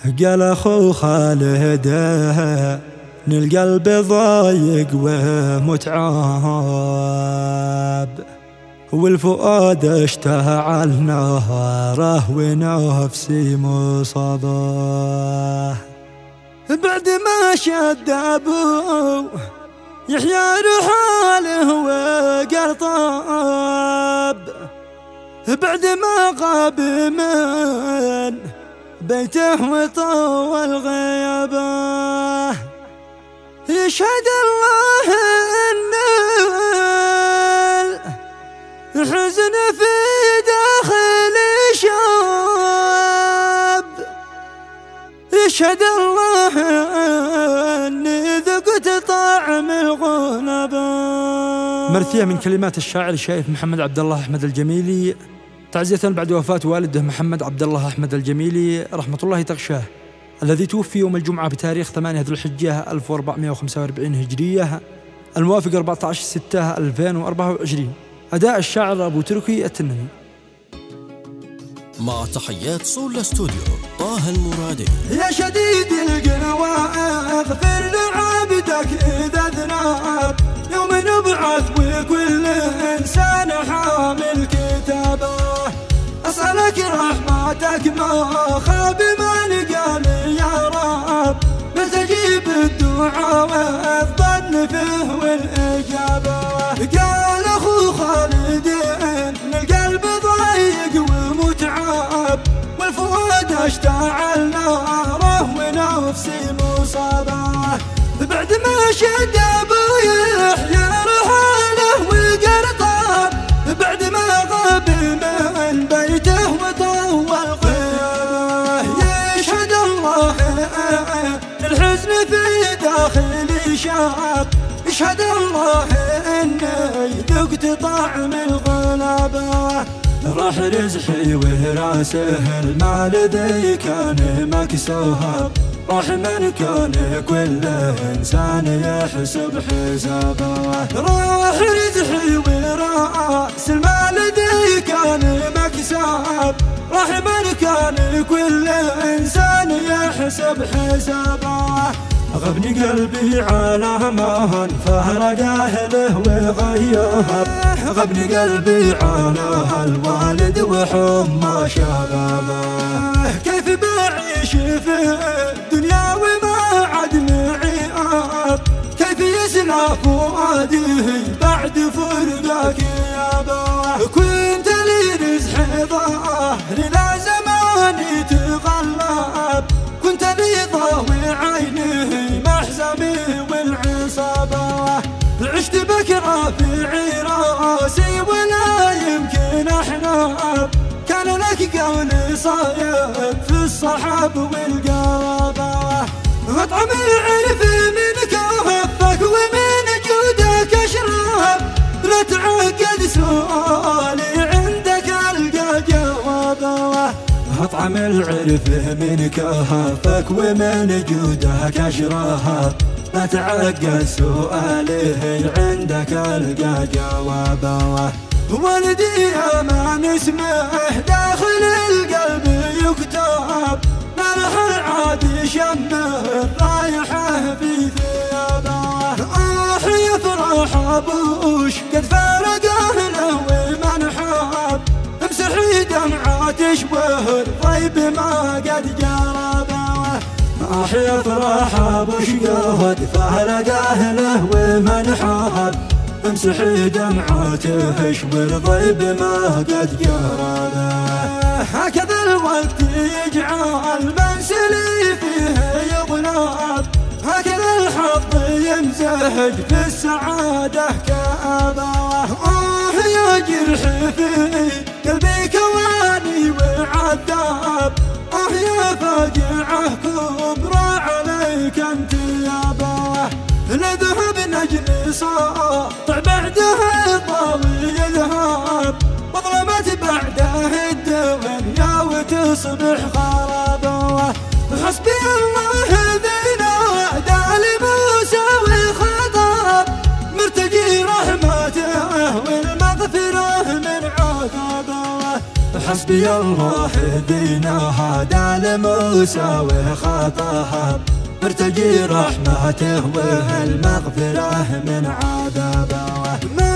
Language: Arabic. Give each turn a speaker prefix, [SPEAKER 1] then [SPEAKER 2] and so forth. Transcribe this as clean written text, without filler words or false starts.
[SPEAKER 1] قال اخو خالد ان القلب ضايق ومتعب، والفؤاد اشتعل ناره ونفسي مصابه. بعد ما شد ابوه يحيى رحاله وقرطاب، بعد ما غاب من بيته وطول غيابه. يشهد الله ان الحزن في داخلي شاب، يشهد الله اني ذقت طعم الغلبة. مرثية من كلمات الشاعر الشايف محمد عبد الله أحمد الجميلي، تعزية بعد وفاة والده محمد عبد الله أحمد الجميلي رحمة الله تغشاه، الذي توفي يوم الجمعة بتاريخ 8 ذو الحجة 1445 هجرية، الموافق 14/6/2024. أداء الشاعر أبو تركي التنمي.
[SPEAKER 2] مع تحيات سول ستوديو طه المرادي.
[SPEAKER 1] يا شديد القوى اغفر لعبدك إذا ذنب، يوم نبعث وكل إنسان حامل كتابه. أسألك رحمتك ما خاب من قال يا رب، بتجيب الدعاء والظن فيه والإجابة. قال أخو خالد إن القلب ضيق ومتعب، والفؤاد اشتعل ناره ونفسي مصابة. بعد ما شد أبو يحيى رحاله وقرطاب، بعد ما غاب من بيته وطول غيابه. يشهد الله الحزن في داخلي شاب، يشهد الله اني ذقت طعم الغلبة. راح رزحي وراسه المال ذي كان مكسوها، راح من كان كل إنسان يحسب حسابه. راح رزحي وراس المال ذي كان مكساب، راح من كان كل إنسان يحسب حسابه. غبني قلبي على من فارق أهله وغياب، غبني قلبي على الوالد وحمى شبابه. كيف بعيش في الدنيا وما عد معي أب، كيف يسلى فؤادي بعد فرقك يابا. كنت لي رزح ظهري لا زمان يتغلب، كنت لي ضوي عينه محزمي والعصابة. عشت بك رافعي راسي ولا يمكن أحلام، كان لك قول صايب في الصحاب والقرابة. أطعم العرف من كفك ومن جودك أشرب، لا تعقد سؤالي عندك ألقى جوابه. أطعم العرف من كهفك ومن جودك أشرب، لا تعقد سؤاله عندك ألقى جوابه. ولدي ما نسمح داخل القلب يكتب، ملح العادي شمه رايحه في ثيابه. يفرح أبوش قد فارق أهله ومنحب، امسحي دمعة تشبه الضيب ما قد جربه. يفرح أبوش قد فارق أهله ومنحب، امسحي دمعته اشوي الضيب ما قد جربه. هكذا الوقت يجعل منسلي فيه يضلاب، هكذا الحظ يمزج في السعادة كآبه. يا جرح في قلبي كواني وعذاب، يا فاجعة كبرى عليك انت يابا. نذهب نجلس طع بعده طاوي يذهب، وظلمت بعده الدنيا وتصبح خرابه. حسبي الله ذينا وعدا لموسى والخطاب، مرتجي رحمته والمغفرة من عذابه. حسبي الله ذينا هدى لموسى وخطاها، ارتجي رحمته والمغفرة من عذابه.